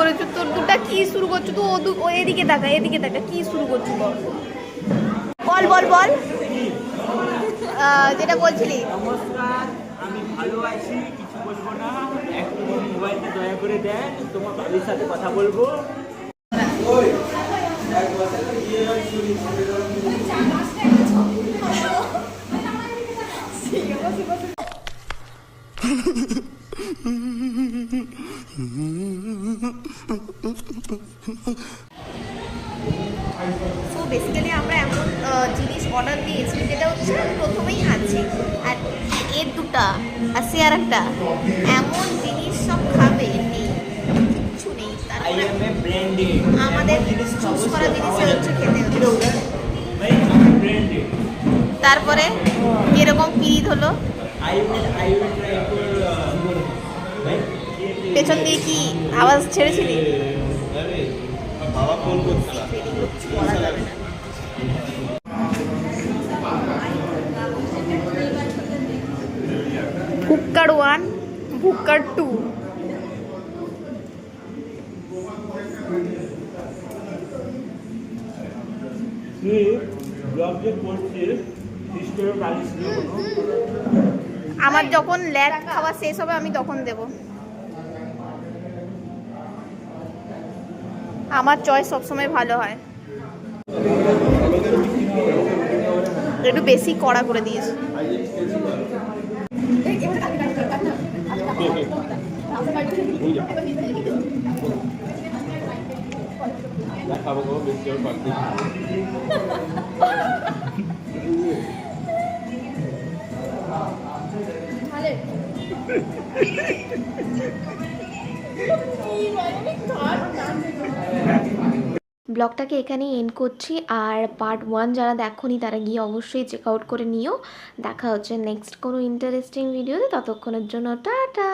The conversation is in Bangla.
করেছো? তোর দুটা কি শুরু করছো? তো ও এদিকে তাকা, এদিকে তাকা, কি শুরু করছো? বল বল বল, যেটা বলছিলি। নমস্কার, আমি ভালো আছি, কিছু বলবো না। একটু মোবাইলটা দয়া করে দেন, তোমার বাড়ির সাথে কথা বলবো। সো বেসিক্যালি আমরা এমন জিনিস অর্ডার দিয়েছি যেটা হচ্ছে প্রথমেই আছে, আর এর দুটা আর সে আর একটা এমন জিনিস সব খাবে নেই, কিচ্ছু নেই। তারপরে আমাদের চুজ করা জিনিসে হচ্ছে খেতে হচ্ছে। তারপরে এরকম পিরিত হলো, পেছন দিয়ে কি আওয়াজ ছেড়েছিলি? বাবা ফোন করছিল। কিছু বলা যাবে না। ভুক্কার 1, ভুক্কার 2। আমার যখন ল্যাড খাওয়া শেষ হবে আমি তখন দেব। আমার চয়েস সবসময় ভালো হয়। একটু বেশি কড়া করে দিয়েছে। দেখাবো গো বেশি আর পারছি না। ব্লগটাকে এখানেই এন্ড করছি। আর পার্ট 1 যারা দেখোনি তারা গিয়ে অবশ্যই চেক আউট করে নিও। দেখা হচ্ছে নেক্সট কোনো ইন্টারেস্টিং ভিডিওতে, ততক্ষণের জন্য টাটা।